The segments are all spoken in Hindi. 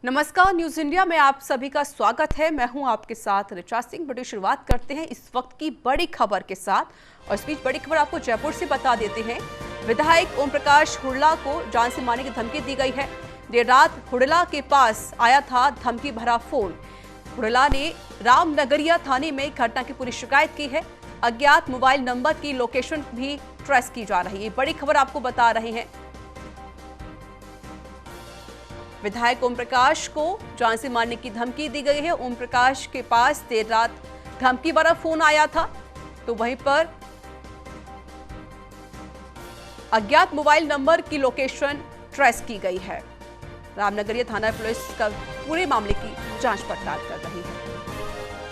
नमस्कार, न्यूज इंडिया में आप सभी का स्वागत है। मैं हूं आपके साथ ऋचा सिंह। बड़ी शुरुआत करते हैं इस वक्त की बड़ी खबर के साथ और इस बीच बड़ी खबर आपको जयपुर से बता देते हैं। विधायक ओम प्रकाश हुड्डा को जान से मारने की धमकी दी गई है। देर रात हुड्डा के पास आया था धमकी भरा फोन। हुड्डा ने रामनगरिया थाने में घटना की पूरी शिकायत की है। अज्ञात मोबाइल नंबर की लोकेशन भी ट्रेस की जा रही है। बड़ी खबर आपको बता रहे हैं। विधायक ओम प्रकाश को जान से मारने की धमकी दी गई है। ओम प्रकाश के पास देर रात धमकी भरा फोन आया था, तो वहीं पर अज्ञात मोबाइल नंबर की लोकेशन ट्रेस की गई है। रामनगरिया थाना पुलिस का पूरे मामले की जांच पड़ताल कर रही है।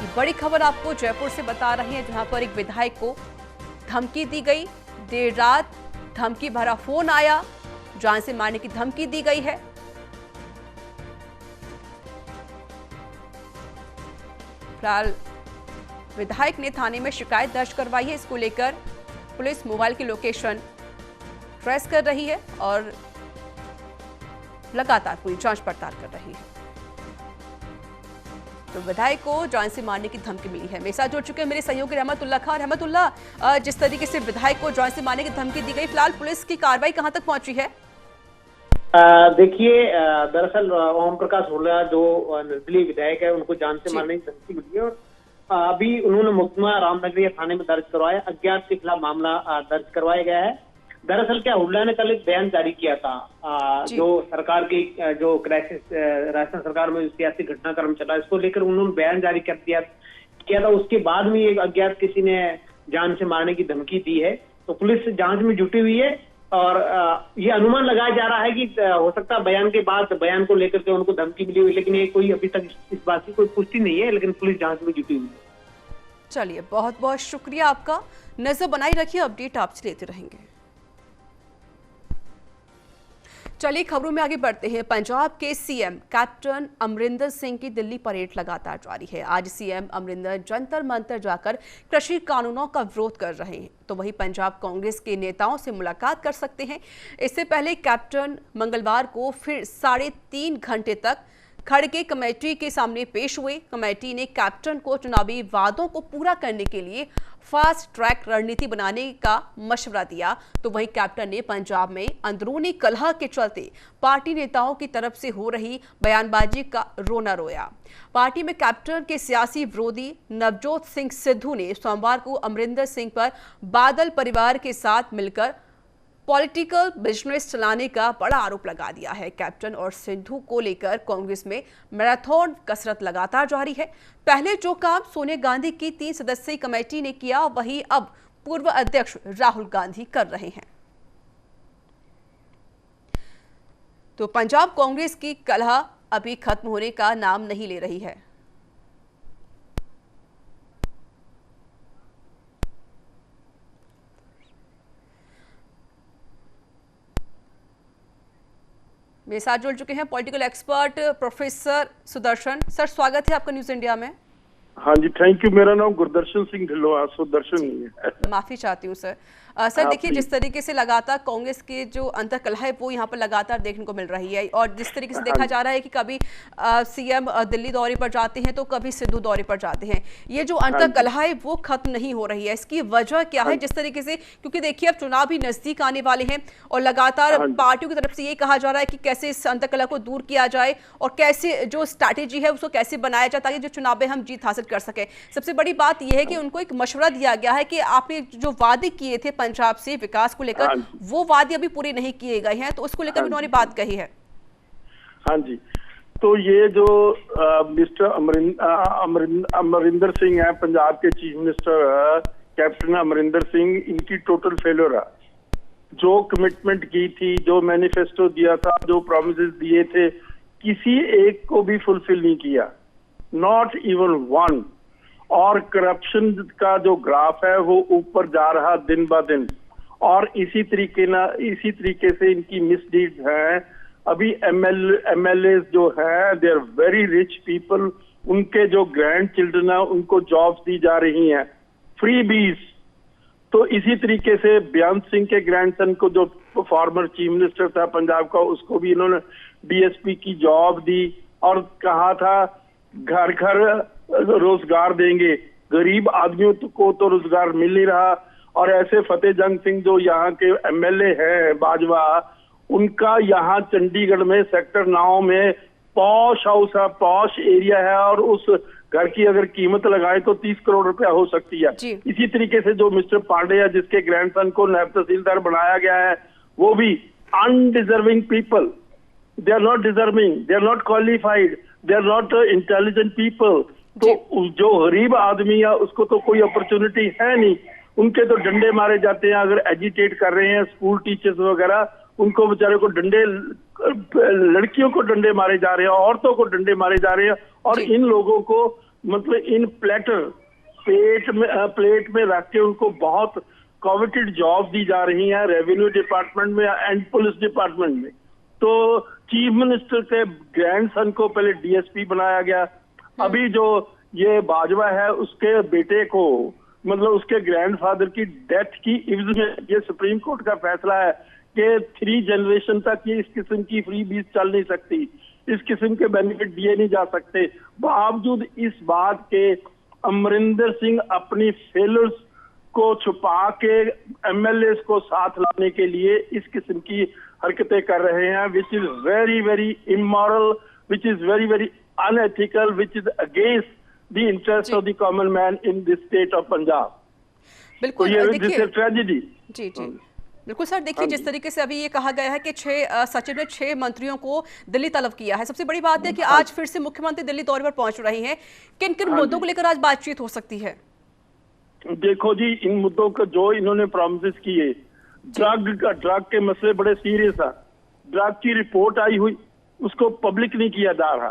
ये बड़ी खबर आपको जयपुर से बता रही है, जहां पर एक विधायक को धमकी दी गई। देर रात धमकी भरा फोन आया, जान से मारने की धमकी दी गई है। फिलहाल विधायक ने थाने में शिकायत दर्ज करवाई है। इसको लेकर पुलिस मोबाइल की लोकेशन ट्रेस कर रही है और लगातार पूरी जांच पड़ताल कर रही है। तो विधायक को जान से मारने की धमकी मिली है। मेरे साथ जुड़ चुके हैं मेरे सहयोगी रहमतुल्लाह खान। रहमतुल्लाह, जिस तरीके से विधायक को जान से मारने की धमकी दी गई, फिलहाल पुलिस की कार्रवाई कहां तक पहुंची है? देखिए, दरअसल ओम प्रकाश हुड्डा जो निर्दलीय विधायक है, उनको जान से मारने की धमकी मिली है और अभी उन्होंने मुकदमा रामनगरिया थाने में दर्ज करवाया। अज्ञात के खिलाफ मामला दर्ज करवाया गया है। दरअसल क्या, हुड्डा ने कल एक बयान जारी किया था जो सरकार की जो क्राइसिस राजस्थान सरकार में सियासी घटनाक्रम चला, इसको लेकर उन्होंने बयान जारी कर किया था। उसके बाद में एक अज्ञात किसी ने जान से मारने की धमकी दी है। तो पुलिस जांच में जुटी हुई है और ये अनुमान लगाया जा रहा है कि हो सकता है बयान के बाद बयान को लेकर के उनको धमकी मिली हुई, लेकिन ये कोई अभी तक इस बात की कोई पुष्टि नहीं है, लेकिन पुलिस जांच में जुटी हुई है। चलिए, बहुत बहुत शुक्रिया आपका। नजर बनाई रखिए, अपडेट आपसे लेते रहेंगे। चलिए खबरों में आगे बढ़ते हैं। पंजाब के सीएम कैप्टन अमरिंदर सिंह की दिल्ली परेड लगातार जारी है। आज सीएम अमरिंदर जंतर मंतर जाकर कृषि कानूनों का विरोध कर रहे हैं, तो वहीं पंजाब कांग्रेस के नेताओं से मुलाकात कर सकते हैं। इससे पहले कैप्टन मंगलवार को फिर 3.5 घंटे तक खड़गे कमेटी के सामने पेश हुए। कमेटी ने कैप्टन को चुनावी वादों को पूरा करने के लिए फास्ट ट्रैक रणनीति बनाने का मशवरा दिया। तो वहीं कैप्टन ने पंजाब में अंदरूनी कलह के चलते पार्टी नेताओं की तरफ से हो रही बयानबाजी का रोना रोया। पार्टी में कैप्टन के सियासी विरोधी नवजोत सिंह सिद्धू ने सोमवार को अमरिंदर सिंह पर बादल परिवार के साथ मिलकर पॉलिटिकल बिजनेस चलाने का बड़ा आरोप लगा दिया है। कैप्टन और सिद्धू को लेकर कांग्रेस में मैराथन कसरत लगातार जारी है। पहले जो काम सोनिया गांधी की 3 सदस्यीय कमेटी ने किया, वही अब पूर्व अध्यक्ष राहुल गांधी कर रहे हैं। तो पंजाब कांग्रेस की कलह अभी खत्म होने का नाम नहीं ले रही है। मेरे साथ जुड़ चुके हैं political expert professor Sudarshan sir. स्वागत है आपका न्यूज इंडिया में। हाँ जी, थैंक यू। मेरा नाम गुरदर्शन सिंह ढिल्लों, सुदर्शन नहीं है। माफी चाहती हूँ सर। सर देखिए, जिस तरीके से लगातार कांग्रेस के जो अंतर्कलह है वो यहाँ पर लगातार देखने को मिल रही है और जिस तरीके से देखा जा रहा है कि कभी सीएम दिल्ली दौरे पर जाते हैं तो कभी सिद्धू दौरे पर जाते हैं, ये जो अंतर्कलह है वो खत्म नहीं हो रही है। इसकी वजह क्या है? जिस तरीके से, क्योंकि देखिए अब चुनाव भी नजदीक आने वाले हैं और लगातार पार्टियों की तरफ से ये कहा जा रहा है कि कैसे इस अंतर्कलह को दूर किया जाए और कैसे जो स्ट्रैटेजी है उसको कैसे बनाया जाए ताकि जो चुनाव में हम जीत हासिल कर सके। सबसे बड़ी बात यह है कि उनको एक मशवरा दिया गया है कि आपने जो वादे किए थे पंजाब से विकास को लेकर, वो वादे अभी पूरे नहीं किए गए हैं, तो उसको लेकर उन्होंने बात कही है। हाँ जी, तो ये जो मिस्टर अमरिंदर सिंह है, पंजाब के chief minister captain Amarinder Singh, इनकी टोटल फेलियर है। जो कमिटमेंट की थी, जो मैनिफेस्टो दिया था, जो प्रॉमिसेस दिए थे, किसी एक को भी फुलफिल नहीं किया, नॉट इवन वन। और करप्शन का जो ग्राफ है वो ऊपर जा रहा दिन ब दिन, और इसी तरीके से इनकी मिसडीड्स हैं। अभी एमएलए जो है, they are very rich people, उनके जो ग्रैंड चिल्ड्रन है उनको जॉब्स दी जा रही हैं, फ्री बीज। तो इसी तरीके से बेअंत सिंह के ग्रैंडसन को, जो फॉर्मर चीफ मिनिस्टर था पंजाब का, उसको भी इन्होंने डीएसपी की जॉब दी। और कहा था घर घर रोजगार देंगे, गरीब आदमियों को तो रोजगार मिल नहीं रहा। और ऐसे फतेह जंग सिंह जो यहाँ के एमएलए हैं बाजवा, उनका यहाँ चंडीगढ़ में सेक्टर 9 में पॉश हाउस है, पॉश एरिया है, और उस घर की अगर कीमत लगाए तो 30 करोड़ रुपया हो सकती है। इसी तरीके से जो मिस्टर पांडे है, जिसके ग्रैंडसन को नायब तहसीलदार बनाया गया है, वो भी undeserving people, they are not deserving, they are not qualified, they are not intelligent people. तो जो गरीब आदमी है उसको तो कोई अपॉर्चुनिटी है नहीं, उनके तो डंडे मारे जाते हैं। अगर एजिटेट कर रहे हैं स्कूल टीचर्स वगैरह, उनको बेचारे को डंडे, लड़कियों को डंडे मारे जा रहे हैं, औरतों को डंडे मारे जा रहे हैं। और इन लोगों को मतलब इन प्लेट में रख के उनको बहुत कॉवेटेड जॉब दी जा रही है रेवेन्यू डिपार्टमेंट में एंड पुलिस डिपार्टमेंट में। तो चीफ मिनिस्टर के ग्रैंडसन को पहले डीएसपी बनाया गया, अभी जो ये बाजवा है उसके बेटे को, मतलब उसके ग्रैंडफादर की डेथ की इवज में ये सुप्रीम कोर्ट का फैसला है कि 3 जनरेशन तक ये इस किस्म की फ्री बीस चल नहीं सकती, इस किस्म के बेनिफिट दिए नहीं जा सकते। बावजूद इस बात के अमरिंदर सिंह अपनी फेलर्स को छुपा के एमएलए को साथ लाने के लिए इस किस्म की हरकतें कर रहे हैं, which is very very immoral, which is very very unethical, which is against the interest of the common man in this state of Punjab. बिल्कुल, देखिए ट्रेजेडी। जी जी बिल्कुल सर, देखिए जिस तरीके से अभी ये कहा गया है कि सचिव ने 6 मंत्रियों को दिल्ली तलब किया है। सबसे बड़ी बात है कि आज फिर से मुख्यमंत्री दिल्ली दौरे पर पहुंच रही हैं। किन किन मुद्दों को लेकर आज बातचीत हो सकती है? देखो जी, इन मुद्दों को जो इन्होंने प्रॉमिसेस किए, ड्रग के मसले बड़े सीरियस है। ड्रग की रिपोर्ट आई हुई, उसको पब्लिक नहीं किया जा रहा।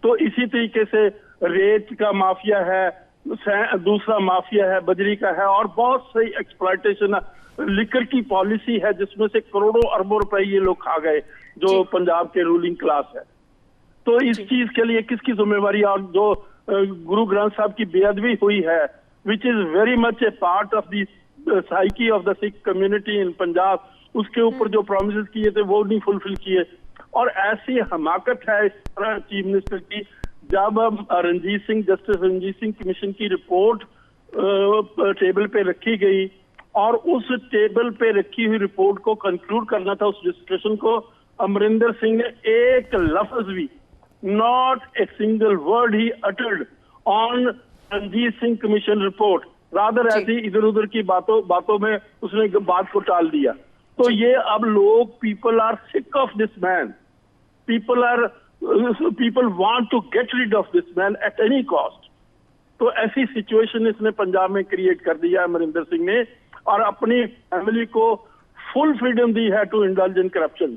तो इसी तरीके से रेत का माफिया है, दूसरा माफिया है, बजरी का है, और बहुत सही एक्सप्लॉयटेशन है। लिकर की पॉलिसी है जिसमें से करोड़ों अरबों रुपए ये लोग खा गए, जो पंजाब के रूलिंग क्लास है। तो इस चीज के लिए किसकी जिम्मेवारी? और जो गुरु ग्रंथ साहब की बेअदबी हुई है, which is very much A part of the psyche of the Sikh community in Punjab, उसके ऊपर जो प्रॉमिसेस किए थे वो नहीं फुलफिल किए। और ऐसी हमाकत है इस तरह चीफ मिनिस्टर की, जब जस्टिस रंजीत सिंह कमीशन की रिपोर्ट टेबल पे रखी गई और उस टेबल पे रखी हुई रिपोर्ट को कंक्लूड करना था, उस डिस्कशन को, अमरिंदर सिंह ने एक लफ्ज भी, नॉट ए सिंगल वर्ड ही uttered on Ranjit Singh commission report, rather ऐसी इधर उधर की बातों में उसने बात को टाल दिया। तो ये अब लोग, people are sick of this man, people want to get rid of this man at any cost. तो ऐसी सिचुएशन इसने पंजाब में क्रिएट कर दिया अमरिंदर सिंह ने, और अपनी फैमिली को फुल फ्रीडम दी है टू इंडल्ज इन करप्शन।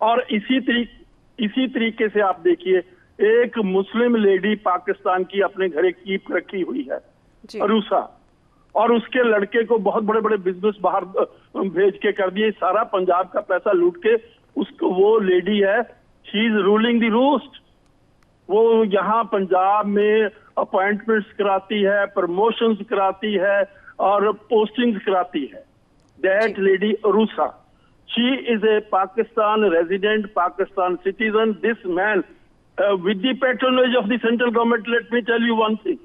और इसी तरीके से आप देखिए, एक मुस्लिम लेडी पाकिस्तान की अपने घर एक कीप रखी हुई है, अरूसा, और उसके लड़के को बहुत बड़े बड़े बिजनेस बाहर भेज के कर दिए, सारा पंजाब का पैसा लूट के। उसको, वो लेडी है, she is ruling the roost. वो यहाँ पंजाब में अपॉइंटमेंट्स कराती है, प्रमोशंस कराती है और पोस्टिंग्स कराती है। That lady Arusa, she is a Pakistan resident, Pakistan citizen. This man with the patronage of the central government, let me tell you one thing,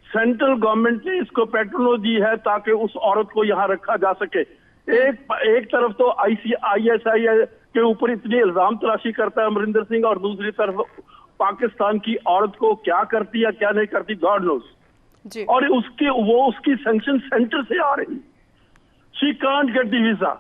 central government ने इसको पैट्रोनेज दी है ताकि उस औरत को यहाँ रखा जा सके। एक तरफ तो ISI के ऊपर इतनी इल्जाम तराशी करता है अमरिंदर सिंह, और दूसरी तरफ पाकिस्तान की औरत को क्या करती है क्या नहीं करती, गॉड नोज। और उसकी सैंक्शन सेंटर से आ रही, she can't get the visa,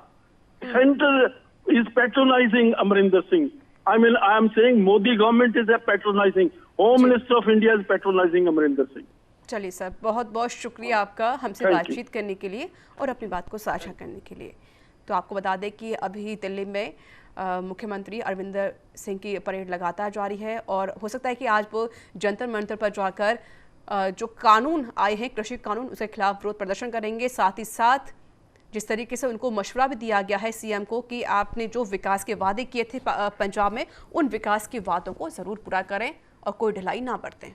centre is patronising Amarinder Singh. I am saying Modi government is patronizing, Home Minister of India is patronizing Amarinder Singh. चलिए सर, बहुत बहुत शुक्रिया आपका हमसे बातचीत करने के लिए और अपनी बात को साझा करने के लिए। तो आपको बता दें कि अभी दिल्ली में मुख्यमंत्री अमरिंदर सिंह की परेड लगातार जारी है, और हो सकता है कि आज वो जंतर मंतर पर जाकर जो कानून आए हैं, कृषि कानून, उसके खिलाफ विरोध प्रदर्शन करेंगे। साथ ही साथ जिस तरीके से उनको मशवरा भी दिया गया है सीएम को कि आपने जो विकास के वादे किए थे पंजाब में, उन विकास के वादों को ज़रूर पूरा करें और कोई ढिलाई ना बरतें।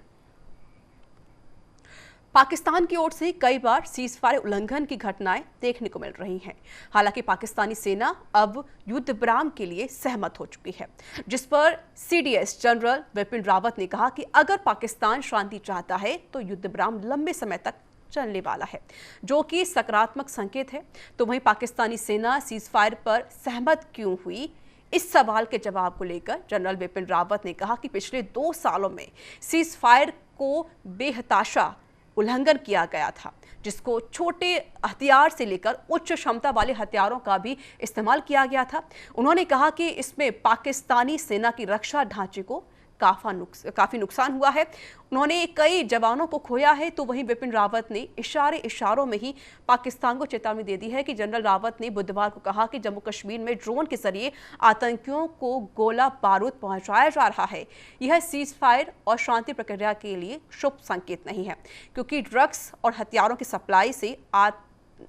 पाकिस्तान की ओर से कई बार सीज फायर उल्लंघन की घटनाएं देखने को मिल रही हैं। हालांकि पाकिस्तानी सेना अब युद्ध विराम के लिए सहमत हो चुकी है, जिस पर सीडीएस जनरल बिपिन रावत ने कहा कि अगर पाकिस्तान शांति चाहता है तो युद्ध विराम लंबे समय तक चलने वाला है, जो कि सकारात्मक संकेत है। तो वहीं पाकिस्तानी सेना सीज फायर पर सहमत क्यों हुई, इस सवाल के जवाब को लेकर जनरल बिपिन रावत ने कहा कि पिछले 2 सालों में सीज फायर को बेहताशा उल्लंघन किया गया था, जिसको छोटे हथियार से लेकर उच्च क्षमता वाले हथियारों का भी इस्तेमाल किया गया था। उन्होंने कहा कि इसमें पाकिस्तानी सेना की रक्षा ढांचे को काफी नुकसान हुआ है। उन्होंने कई जवानों को खोया है। तो वहीं बिपिन रावत ने इशारों में ही पाकिस्तान को चेतावनी दे दी है कि जनरल रावत ने बुधवार को कहा कि जम्मू कश्मीर में ड्रोन के जरिए आतंकियों को गोला बारूद पहुंचाया जा रहा है। यह सीज फायर और शांति प्रक्रिया के लिए शुभ संकेत नहीं है, क्योंकि ड्रग्स और हथियारों की सप्लाई से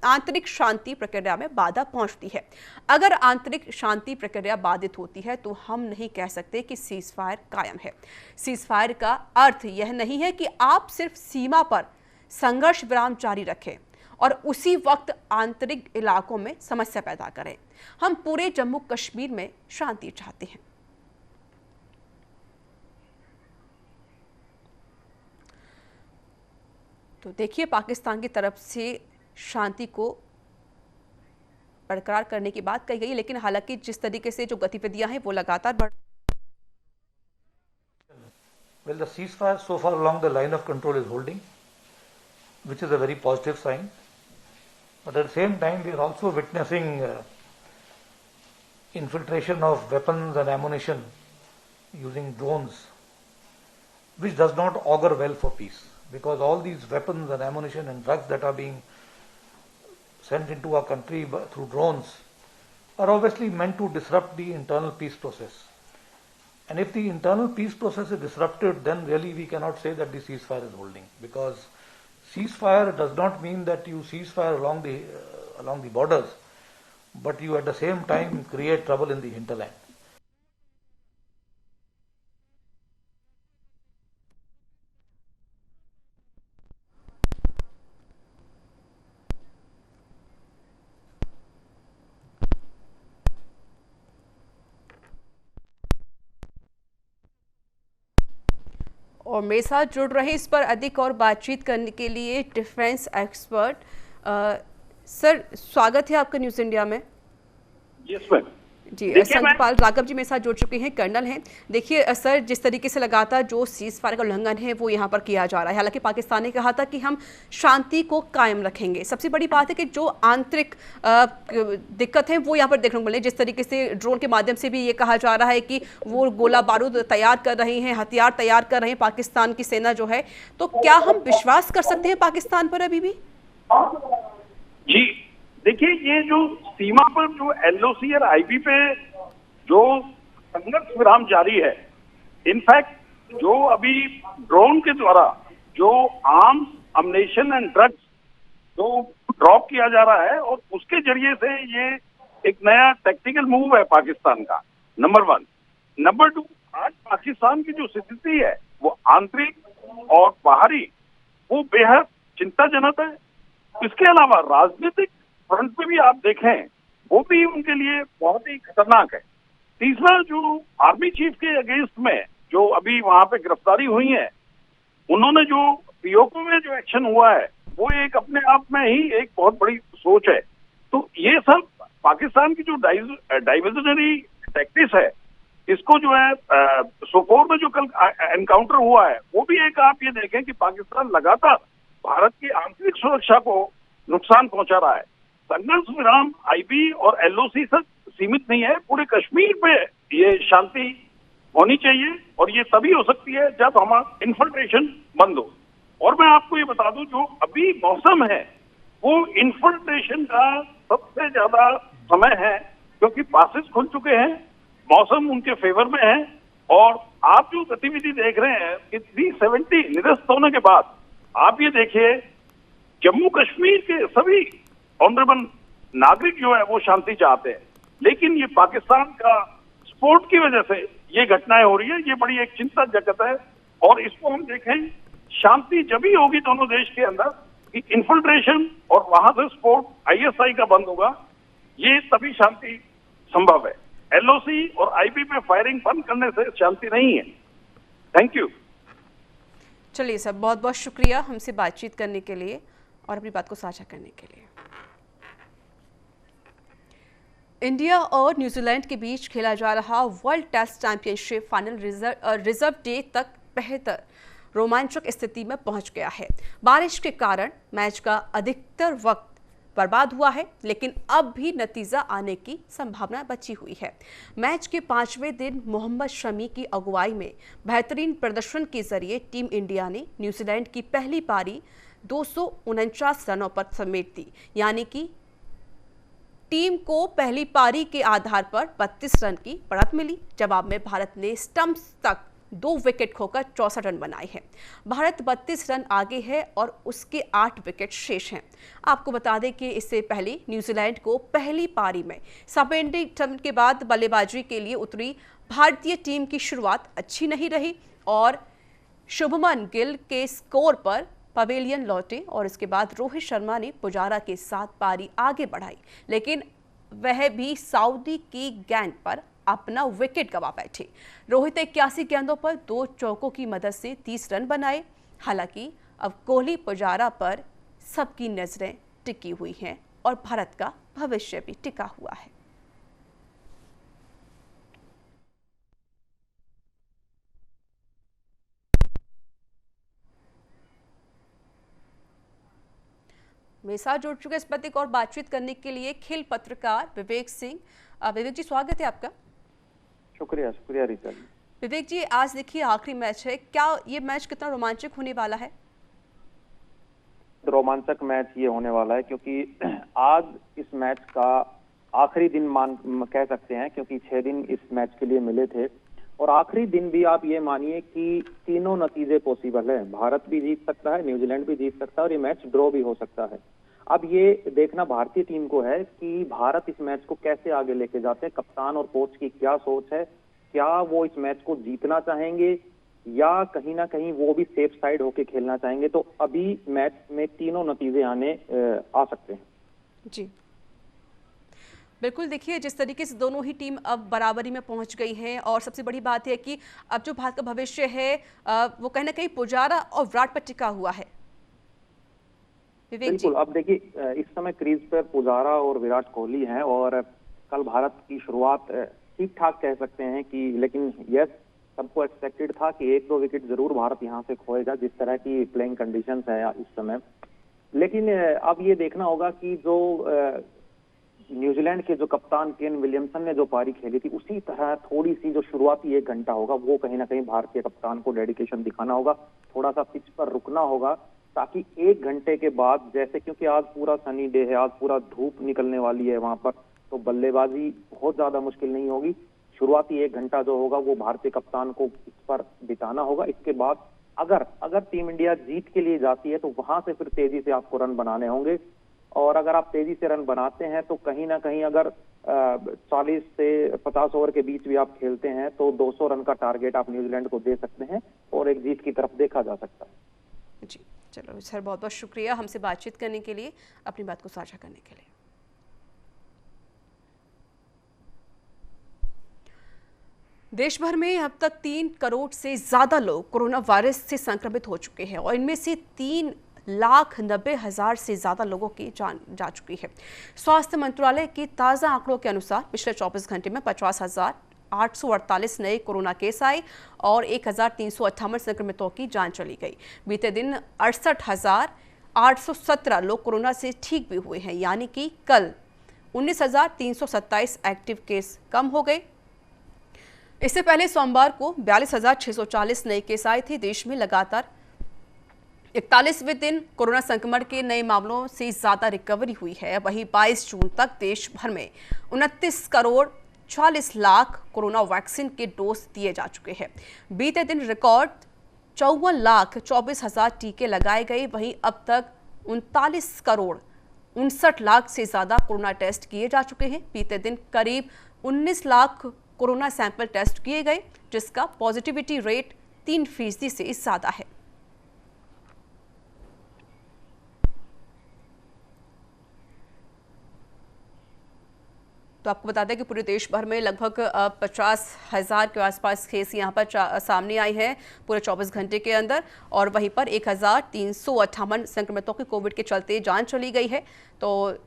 आंतरिक शांति प्रक्रिया में बाधा पहुंचती है। अगर आंतरिक शांति प्रक्रिया बाधित होती है तो हम नहीं कह सकते कि सीज फायर कायम है। सीज फायर का अर्थ यह नहीं है कि आप सिर्फ सीमा पर संघर्ष विराम जारी रखें और उसी वक्त आंतरिक इलाकों में समस्या पैदा करें। हम पूरे जम्मू कश्मीर में शांति चाहते हैं। तो देखिए, पाकिस्तान की तरफ से शांति को बरकरार करने की बात कही गई, लेकिन हालांकि जिस तरीके से जो गतिविधियां हैं वो लगातार बढ़ Well, the ceasefire so far along the line of control is holding, which is a very positive sign. But at the same time, we are also witnessing infiltration of weapons and ammunition using drones, which does not augur well for peace, because all these weapons and ammunition and drugs that are being sent into our country through drones are obviously meant to disrupt the internal peace process. And if the internal peace process is disrupted, then really we cannot say that the ceasefire is holding, because ceasefire does not mean that you ceasefire along the borders, but you at the same time create trouble in the hinterland. और मेरे साथ जुड़ रहे इस पर अधिक और बातचीत करने के लिए डिफेंस एक्सपर्ट सर, स्वागत है आपका न्यूज़ इंडिया में। Yes ma'am. जी, संतपाल राघव जी मेरे साथ जुड़ चुके हैं, कर्नल हैं। देखिए सर, जिस तरीके से लगातार जो सीज फायर का उल्लंघन है वो यहाँ पर किया जा रहा है। हालांकि पाकिस्तान ने कहा था कि हम शांति को कायम रखेंगे। सबसे बड़ी बात है कि जो आंतरिक दिक्कत है वो यहाँ पर देखने को मिले। जिस तरीके से ड्रोन के माध्यम से भी ये कहा जा रहा है कि वो गोला बारूद तैयार कर रहे हैं, हथियार तैयार कर रहे हैं पाकिस्तान की सेना जो है, तो क्या हम विश्वास कर सकते हैं पाकिस्तान पर अभी भी? जी देखिए, ये जो सीमा पर जो एलओसी और आईबी पे जो संघर्ष विराम जारी है, इनफैक्ट जो अभी ड्रोन के द्वारा जो आर्म्स, अम्युनिशन एंड ड्रग्स जो ड्रॉप किया जा रहा है, और उसके जरिए से ये एक नया टैक्टिकल मूव है पाकिस्तान का, नंबर 1। नंबर 2, आज पाकिस्तान की जो स्थिति है वो आंतरिक और बाहरी वो बेहद चिंताजनक है। इसके अलावा राजनीतिक फ्रंट पे भी आप देखें वो भी उनके लिए बहुत ही खतरनाक है। तीसरा, जो आर्मी चीफ के अगेंस्ट में जो अभी वहां पे गिरफ्तारी हुई है, उन्होंने जो पीओके में जो एक्शन हुआ है वो एक अपने आप में ही एक बहुत बड़ी सोच है। तो ये सब पाकिस्तान की जो डाइवर्जनरी टैक्टिक्स है, इसको जो है सोपोर में जो कल एनकाउंटर हुआ है वो भी एक आप ये देखें कि पाकिस्तान लगातार भारत की आंतरिक सुरक्षा को नुकसान पहुंचा रहा है। संघर्ष विराम आईबी और एलओसी से सीमित नहीं है, पूरे कश्मीर पे ये शांति होनी चाहिए, और ये तभी हो सकती है जब हमारा इन्फिल्ट्रेशन बंद हो। और मैं आपको ये बता दूं, जो अभी मौसम है वो इन्फिल्ट्रेशन का सबसे ज्यादा समय है, क्योंकि पासेस खुल चुके हैं, मौसम उनके फेवर में है। और आप जो गतिविधि देख रहे हैं कि 370 निरस्त होने के बाद आप ये देखिए, जम्मू कश्मीर के सभी ऑनरेबल नागरिक जो है वो शांति चाहते हैं, लेकिन ये पाकिस्तान का सपोर्ट की वजह से ये घटनाएं हो रही है। ये बड़ी एक चिंता जगत है, और इसको हम देखें शांति जब ही होगी दोनों देश के अंदर कि इन्फिल्ट्रेशन और वहां से सपोर्ट आईएसआई का बंद होगा, ये तभी शांति संभव है। एलओसी और आईबी पे फायरिंग बंद करने से शांति नहीं है। Thank you. चलिए सर, बहुत बहुत शुक्रिया हमसे बातचीत करने के लिए और अपनी बात को साझा करने के लिए। इंडिया और न्यूजीलैंड के बीच खेला जा रहा world test championship final reserve day तक बेहतर रोमांचक स्थिति में पहुंच गया है। बारिश के कारण मैच का अधिकतर वक्त बर्बाद हुआ है, लेकिन अब भी नतीजा आने की संभावना बची हुई है। मैच के 5वें दिन मोहम्मद शमी की अगुवाई में बेहतरीन प्रदर्शन के जरिए टीम इंडिया ने न्यूजीलैंड की पहली पारी 249 रनों पर समेट दी, यानी कि टीम को पहली पारी के आधार पर 32 रन की बढ़त मिली। जवाब में भारत ने स्टंप्स तक 2 विकेट खोकर 64 रन बनाए हैं। भारत 32 रन आगे है और उसके 8 विकेट शेष हैं। आपको बता दें कि इससे पहले न्यूजीलैंड को पहली पारी में सपेंडिंग के बाद बल्लेबाजी के लिए उतरी भारतीय टीम की शुरुआत अच्छी नहीं रही और शुभमन गिल के स्कोर पर पवेलियन लौटे और इसके बाद रोहित शर्मा ने पुजारा के साथ पारी आगे बढ़ाई, लेकिन वह भी सऊदी की गेंद पर अपना विकेट गंवा बैठे। रोहित 81 गेंदों पर 2 चौकों की मदद से 30 रन बनाए। हालांकि अब कोहली पुजारा पर सबकी नजरें टिकी हुई हैं और भारत का भविष्य भी टिका हुआ है। मेरे साथ जुड़ चुके इस पर और बातचीत करने के लिए खेल पत्रकार विवेक सिंह। विवेक जी, स्वागत है आपका। शुक्रिया रीता जी। विवेक जी, आज देखिए आखिरी मैच है, क्या ये मैच कितना रोमांचक होने वाला है? रोमांचक मैच ये होने वाला है क्योंकि आज इस मैच का आखिरी दिन कह सकते हैं, क्योंकि 6 दिन इस मैच के लिए मिले थे और आखिरी दिन भी आप ये मानिए कि तीनों नतीजे पॉसिबल है। भारत भी जीत सकता है, न्यूजीलैंड भी जीत सकता है और ये मैच ड्रॉ भी हो सकता है। अब ये देखना भारतीय टीम को है कि भारत इस मैच को कैसे आगे लेके जाते हैं। कप्तान और कोच की क्या सोच है, क्या वो इस मैच को जीतना चाहेंगे या कहीं ना कहीं वो भी सेफ साइड होके खेलना चाहेंगे। तो अभी मैच में तीनों नतीजे आ सकते हैं। जी बिल्कुल, देखिए जिस तरीके से दोनों ही टीम अब बराबरी में पहुंच गई हैं और सबसे बड़ी बात है कि अब जो भारत का भविष्य है वो कहीं ना कहीं पुजारा और विराट पर टिका हुआ है। बिल्कुल, अब देखिए इस समय क्रीज पर पुजारा और विराट कोहली हैं और कल भारत की शुरुआत ठीक ठाक कह सकते हैं कि, लेकिन यस सबको एक्सपेक्टेड था कि 1-2 विकेट जरूर भारत यहां से खोएगा जिस तरह की प्लेइंग कंडीशंस है इस समय। लेकिन अब ये देखना होगा कि जो न्यूजीलैंड के जो कप्तान केन विलियमसन ने जो पारी खेली थी, उसी तरह थोड़ी सी जो शुरुआती 1 घंटा होगा वो कहीं ना कहीं भारतीय कप्तान को डेडिकेशन दिखाना होगा। थोड़ा सा पिच पर रुकना होगा ताकि 1 घंटे के बाद, जैसे क्योंकि आज पूरा सनी डे है, आज पूरा धूप निकलने वाली है वहां पर, तो बल्लेबाजी बहुत ज्यादा मुश्किल नहीं होगी। शुरुआती 1 घंटा जो होगा वो भारतीय कप्तान को इस पर बिताना होगा। इसके बाद अगर टीम इंडिया जीत के लिए जाती है तो वहां से फिर तेजी से आपको रन बनाने होंगे और अगर आप तेजी से रन बनाते हैं तो कहीं ना कहीं अगर 40 से 50 ओवर के बीच भी आप खेलते हैं तो 200 रन का टारगेट आप न्यूजीलैंड को दे सकते हैं और एक जीत की तरफ देखा जा सकता है। जी चलो सर, बहुत बहुत शुक्रिया हमसे बातचीत करने के लिए, अपनी बात को साझा करने के लिए। देश भर में अब तक 3 करोड़ से ज्यादा लोग कोरोना वायरस से संक्रमित हो चुके हैं और इनमें से 3,90,000 से ज्यादा लोगों की जान जा चुकी है। स्वास्थ्य मंत्रालय के ताज़ा आंकड़ों के अनुसार पिछले 24 घंटे में 50,848 नए कोरोना केस आए और 1,358 संक्रमितों की जान चली गई। बीते दिन 68,817 लोग कोरोना से ठीक भी हुए हैं, यानी कि कल 19,327 एक्टिव केस कम हो गए। इससे पहले सोमवार को 42,640 नए केस आए थे। देश में लगातार 41वें दिन कोरोना संक्रमण के नए मामलों से ज्यादा रिकवरी हुई है। वहीं 22 जून तक देश भर में 29 करोड़ 40 लाख कोरोना वैक्सीन के डोज दिए जा चुके हैं। बीते दिन रिकॉर्ड 54,24,000 टीके लगाए गए। वहीं अब तक 39 करोड़ 59 लाख से ज्यादा कोरोना टेस्ट किए जा चुके हैं। बीते दिन करीब 19 लाख कोरोना सैंपल टेस्ट किए गए, जिसका पॉजिटिविटी रेट 3% से ज्यादा है। तो आपको बता दें कि पूरे देश भर में लगभग 50,000 के आसपास केस यहाँ पर सामने आई है पूरे 24 घंटे के अंदर, और वहीं पर 1,358 संक्रमितों की कोविड के चलते जान चली गई है। तो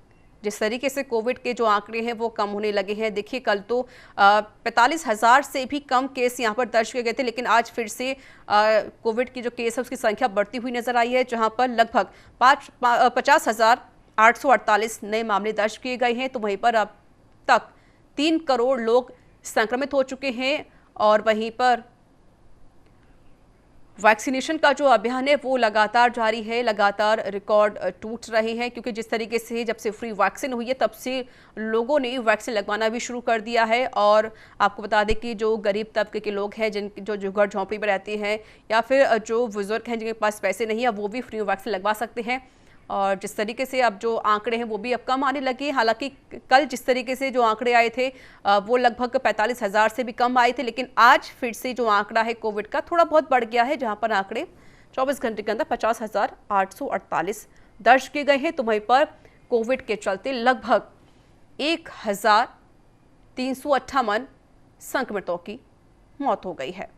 जिस तरीके से कोविड के जो आंकड़े हैं वो कम होने लगे हैं, देखिए कल तो 45,000 से भी कम केस यहाँ पर दर्ज किए गए थे, लेकिन आज फिर से कोविड की जो केस है उसकी संख्या बढ़ती हुई नजर आई है, जहाँ पर लगभग 50,848 नए मामले दर्ज किए गए हैं। तो वहीं पर अब तक 3 करोड़ लोग संक्रमित हो चुके हैं, और वहीं पर वैक्सीनेशन का जो अभियान है वो लगातार जारी है, लगातार रिकॉर्ड टूट रहे हैं, क्योंकि जिस तरीके से जब से फ्री वैक्सीन हुई है तब से लोगों ने वैक्सीन लगवाना भी शुरू कर दिया है। और आपको बता दें कि जो गरीब तबके के लोग हैं, जो घर झोंपड़ी में रहते हैं, या फिर जो बुजुर्ग हैं जिनके पास पैसे नहीं है, वो भी फ्री वैक्सीन लगवा सकते हैं। और जिस तरीके से अब जो आंकड़े हैं वो भी अब कम आने लगे, हालांकि कल जिस तरीके से जो आंकड़े आए थे वो लगभग 45,000 से भी कम आए थे, लेकिन आज फिर से जो आंकड़ा है कोविड का थोड़ा बहुत बढ़ गया है, जहां पर आंकड़े 24 घंटे के अंदर 50,848 दर्ज किए गए हैं। तो वहीं पर कोविड के चलते लगभग 1,358 संक्रमितों की मौत हो गई है।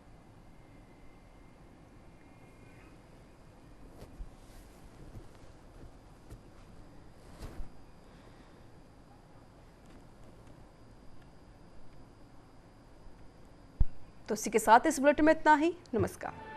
तो इसी के साथ इस बुलेटिन में इतना ही। नमस्कार।